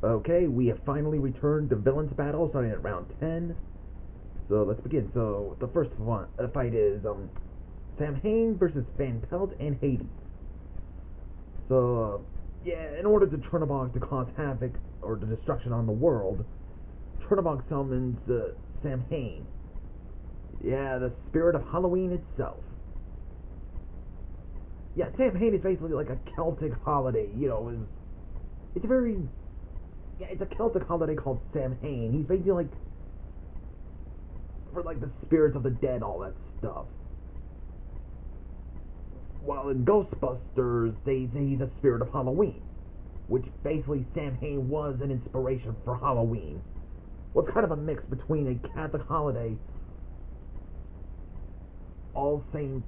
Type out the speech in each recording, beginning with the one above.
Okay, we have finally returned to Villains Battle, starting at round 10. So let's begin. So the first one, fight is Samhain versus Van Pelt and Hades. So yeah, in order to Chernobog to cause havoc or the destruction on the world, Chernobog summons Samhain. Yeah, the spirit of Halloween itself. Yeah, Samhain is basically like a Celtic holiday. It's a very it's a Celtic holiday called Samhain. He's basically like for like the spirits of the dead, all that stuff. While in Ghostbusters, they say he's a spirit of Halloween, which basically Samhain was an inspiration for Halloween. Well, it's kind of a mix between a Catholic holiday, All Saints.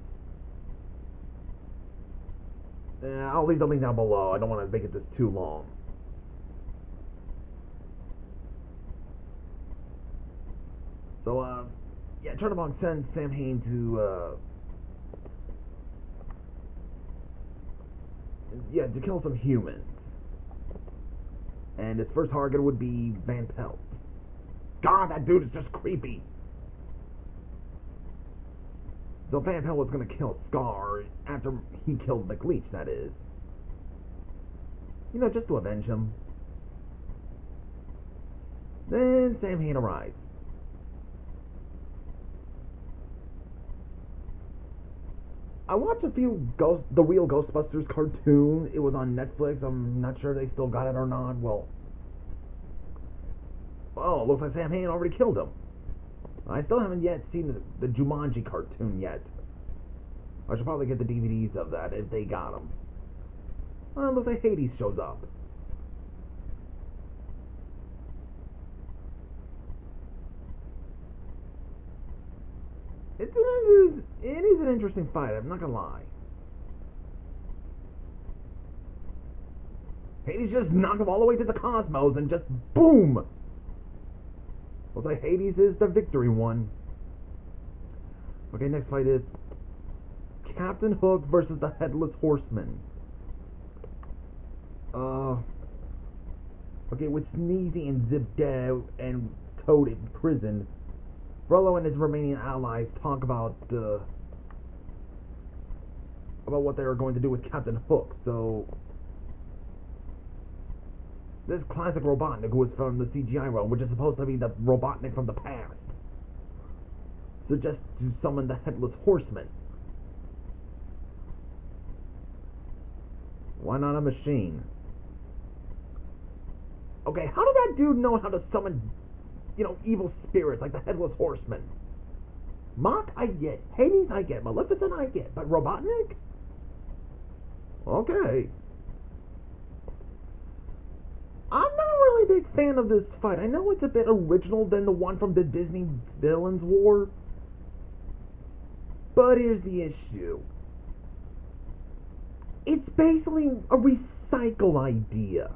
I'll leave the link down below. I don't want to make it this too long. So, yeah, Chernobog sends Samhain to kill some humans. And his first target would be Van Pelt. God, that dude is just creepy. So Van Pelt was going to kill Scar after he killed McLeach, that is. Just to avenge him. Then Samhain arrives. I watched a few the real Ghostbusters cartoon. It was on Netflix. I'm not sure they still got it or not. Well, oh, looks like Samhain already killed him. I still haven't yet seen the Jumanji cartoon yet. I should probably get the DVDs of that if they got them. Well, looks like Hades shows up. It is an interesting fight, I'm not gonna lie. Hades just knocked him all the way to the cosmos and just boom! Looks like Hades is the victory one. Okay, next fight is Captain Hook versus the Headless Horseman. Okay, with Sneezy and Zip dead and Toad in prison, Frollo and his Romanian allies talk about what they are going to do with Captain Hook. So this classic Robotnik, who is from the CGI realm, which is supposed to be the Robotnik from the past, suggests to summon the Headless Horseman. Why not a machine? Okay, how did that dude know how to summon, evil spirits like the Headless Horseman? Mach, I get. Hades, I get. Maleficent, I get. But Robotnik? Okay. I'm not really a big fan of this fight. I know it's a bit original than the one from the Disney Villains War. But here's the issue. It's basically a recycle idea.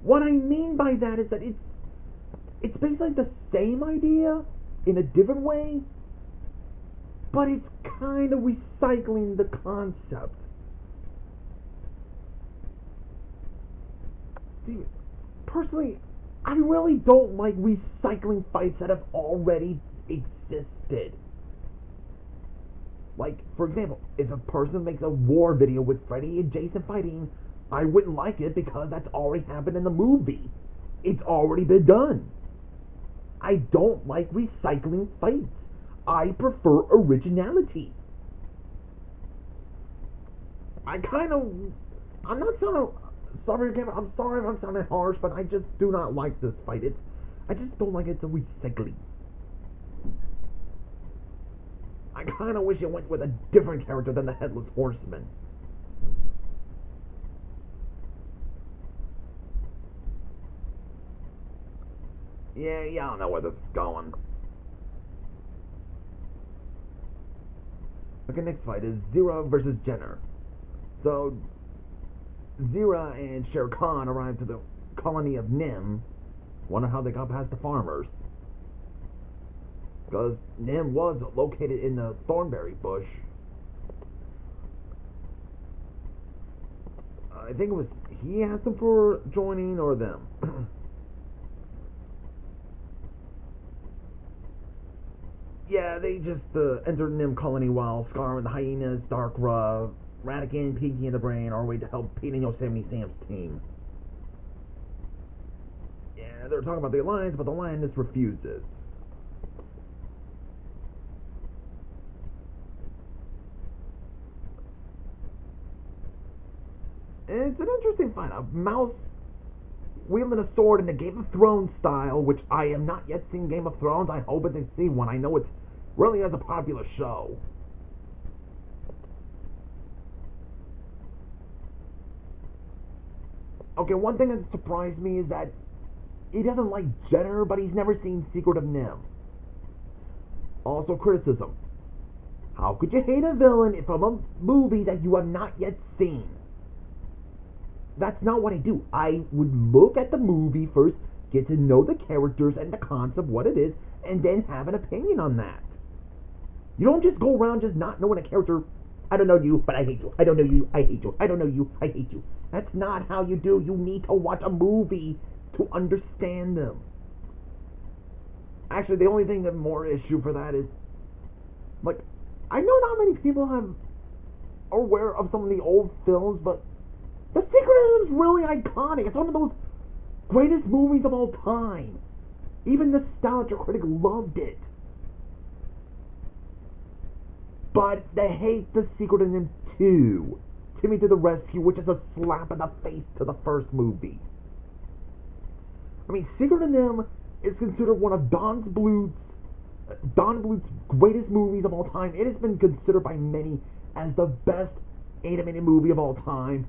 What I mean by that is that it's basically the same idea in a different way, but it's kind of recycling the concept. See, personally, I really don't like recycling fights that have already existed. Like, for example, if a person makes a war video with Freddy and Jason fighting, I wouldn't like it because that's already happened in the movie. It's already been done. I don't like recycling fights. I prefer originality. I'm not sounding, sorry again, I'm sorry if I'm sounding harsh, but I just do not like this fight. I just don't like it's a recycling. I kind of wish it went with a different character than the Headless Horseman. Yeah, I don't know where this is going. Okay, next fight is Zira versus Jenner. So, Zira and Shere Khan arrive to the colony of Nim. Wonder how they got past the farmers. Because Nim was located in the thornberry bush. I think it was he asked them for joining or them? Yeah, they just entered Nim Colony while Scar and the Hyenas, Darkra, Ratigan, Pinky, and the Brain are way to help Pete and Yosemite Sam's team. Yeah, they're talking about the Alliance, but the Lioness refuses. It's an interesting fight. A mouse wielding a sword in the Game of Thrones style, which I have not yet seen Game of Thrones. I hope they see one. I know it's really is a popular show. Okay, one thing that surprised me is that he doesn't like Jenner, but he's never seen Secret of Nim. Also, criticism. How could you hate a villain from a movie that you have not yet seen? That's not what I do. I would look at the movie first, get to know the characters and the concept, what it is, and then have an opinion on that. You don't just go around just not knowing a character. I don't know you, but I hate you. I don't know you, I hate you. I don't know you, I hate you. That's not how you do. You need to watch a movie to understand them. Actually, the only thing that more issue for that is, like, I know not many people are aware of some of the old films, but The Secret of Nim is really iconic. It's one of those greatest movies of all time. Even the nostalgia critic loved it. But they hate The Secret of Nim 2. Timmy to the Rescue, which is a slap in the face to the first movie. I mean, Secret of Nim is considered one of Don Bluth's greatest movies of all time. It has been considered by many as the best animated movie of all time.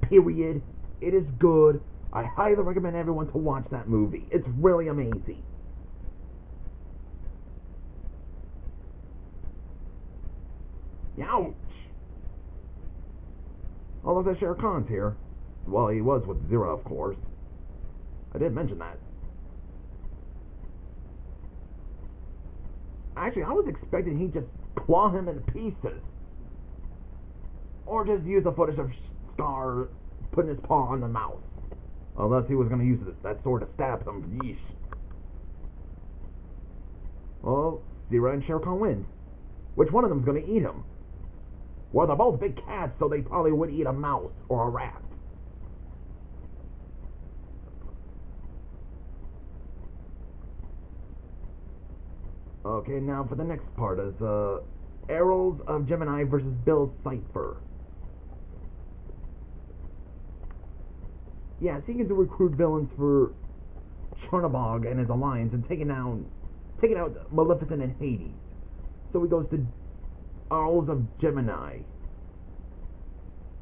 Period. It is good. I highly recommend everyone to watch that movie. It's really amazing. Ouch! Oh, looks like Shere Khan's here. Well, he was with Zero, of course. I did mention that. Actually, I was expecting he'd just claw him into pieces. Or just use the footage of Scar putting his paw on the mouse. Unless he was going to use that sword to stab him. Yeesh. Well, Zero and Shere Khan wins. Which one of them's going to eat him? Well, they're both big cats, so they probably would eat a mouse or a rat. Okay, now for the next part is Arrows of Gemini versus Bill Cipher. Yeah, seeking to recruit villains for Chernobog and his alliance and taking out Maleficent and Hades. So he goes to Arrows of Gemini.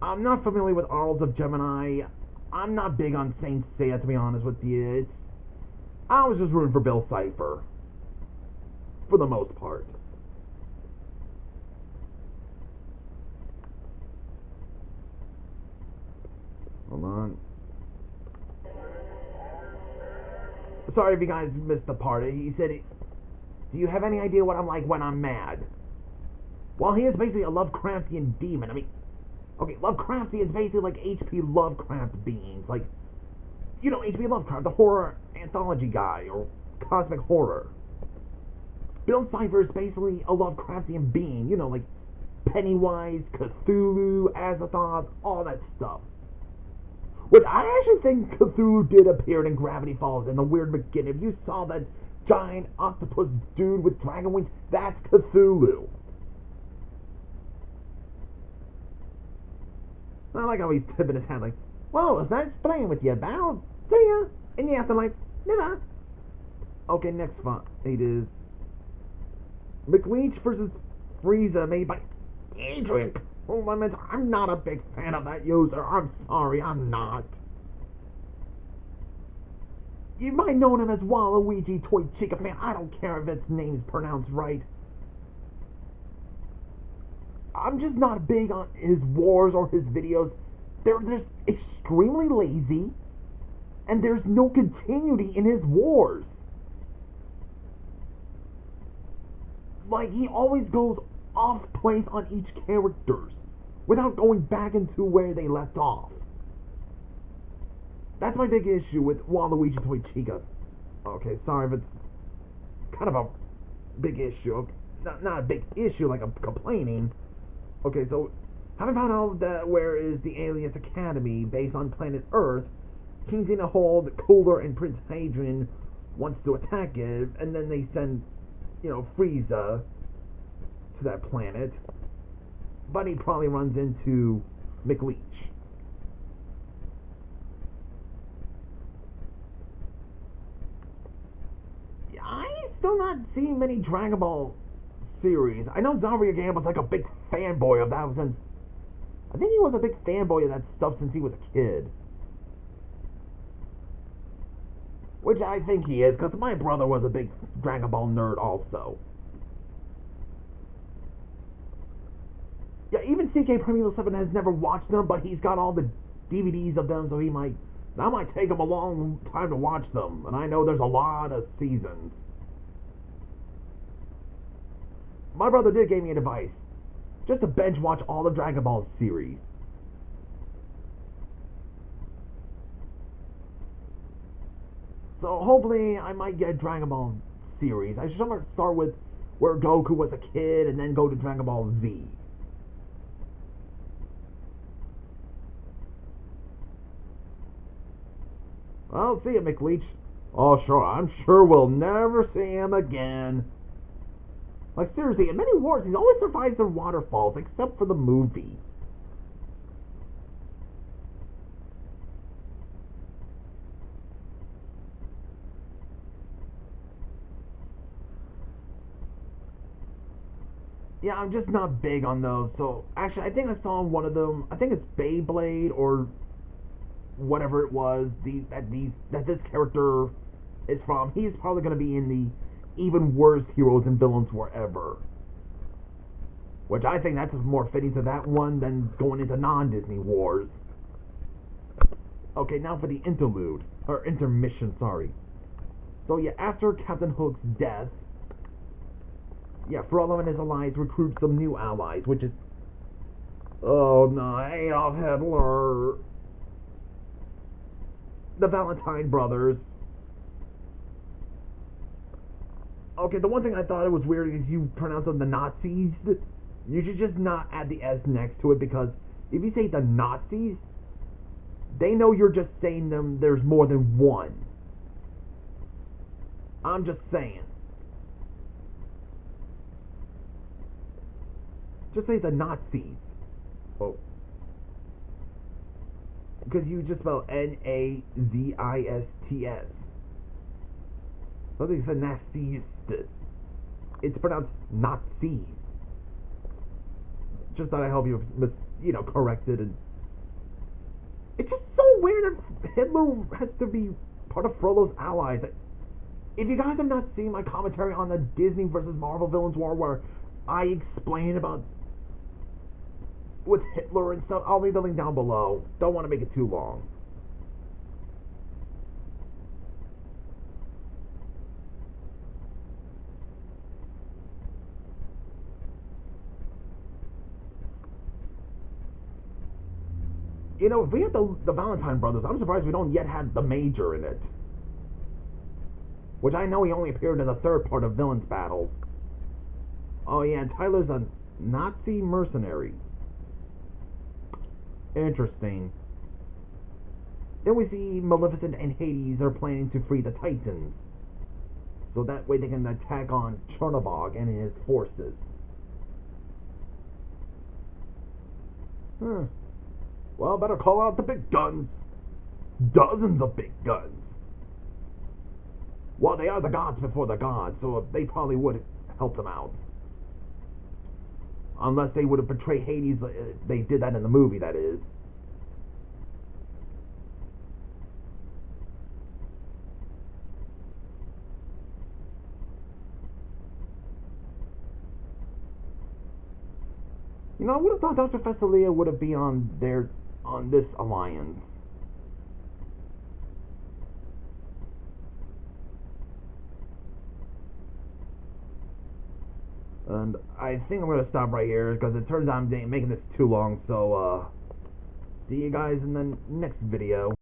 I'm not familiar with Arrows of Gemini. I'm not big on Saint Seiya, to be honest with you. I was just rooting for Bill Cipher. For the most part. Hold on. Sorry if you guys missed the part. He said, do you have any idea what I'm like when I'm mad? Well, he is basically a Lovecraftian demon. I mean, okay, Lovecraftian is basically like H.P. Lovecraft beings. Like, you know, H.P. Lovecraft, the horror anthology guy, or cosmic horror. Bill Cipher is basically a Lovecraftian being, you know, like Pennywise, Cthulhu, Azathoth, all that stuff. Which I actually think Cthulhu did appear in Gravity Falls in the Weird McGinn. If you saw that giant octopus dude with dragon wings, that's Cthulhu. I like how he's tipping his head like, well, it's nice playing with you, Val. See ya in the afterlife. Never. Okay, next fight is McLeach versus Frieza, made by Adrian Lemons. I'm not a big fan of that user. I'm sorry, I'm not. You might know him as Waluigi Toy Chica Fan. I don't care if its name's pronounced right. I'm just not big on his wars or his videos. They're just extremely lazy, and there's no continuity in his wars. Like, he always goes off place on each characters without going back into where they left off. That's my big issue with Waluigi Toy Chica. Okay, sorry if it's kind of a big issue. Not a big issue like I'm complaining. Okay, so having found out that where is the Alias Academy based on planet Earth, King Xena Hold, Cooler, and Prince Hadrian wants to attack it, and then they send, Frieza to that planet. But he probably runs into McLeach. I still not seeing many Dragon Ball series. I know Zaria was like a big fanboy of that since. I think he was a big fanboy of that stuff since he was a kid. Which I think he is, because my brother was a big Dragon Ball nerd also. Yeah, even CK Primeval 7 has never watched them, but he's got all the DVDs of them, so that might take him a long time to watch them. And I know there's a lot of seasons. My brother did give me a device, just to bench watch all the Dragon Ball series. So hopefully I might get Dragon Ball series. I should start with where Goku was a kid and then go to Dragon Ball Z. I'll see you, McLeach. Oh, sure. I'm sure we'll never see him again. Like, seriously, in many wars, he's always survives the waterfalls, except for the movie. Yeah, I'm just not big on those. So, actually, I think I saw one of them. I think it's Beyblade or whatever it was that this character is from. He's probably going to be in the even worse heroes and villains wherever. Which I think that's more fitting to that one than going into non-Disney wars. Okay, now for the interlude. Or intermission, sorry. So yeah, after Captain Hook's death, yeah, Frollo and his allies recruit some new allies, which is... Oh no, Adolf Hitler. The Valentine brothers. Okay, the one thing I thought it was weird is you pronounce them the Nazis. You should just not add the S next to it, because if you say the Nazis, they know you're just saying them. There's more than one. I'm just saying. Just say the Nazis. Oh. Because you just spell Nazistes. So they said Nazis. It's pronounced Nazis. Just thought I'd help you, correct it. And it's just so weird that Hitler has to be part of Frollo's allies. If you guys have not seen my commentary on the Disney versus Marvel Villains War, where I explain about with Hitler and stuff, I'll leave the link down below. Don't want to make it too long. If we have the Valentine brothers, I'm surprised we don't yet have the Major in it. Which I know he only appeared in the third part of Villains Battles. Oh yeah, and Tyler's a Nazi mercenary. Interesting. Then we see Maleficent and Hades are planning to free the Titans. So that way they can attack on Chernobog and his forces. Well, better call out the big guns. Dozens of big guns. Well, they are the gods before the gods, so they probably would help them out. Unless they would have betrayed Hades. They did that in the movie, that is. I would have thought Dr. Thessalia would have been on this alliance. And I think I'm going to stop right here, because it turns out I'm making this too long, so, see you guys in the next video.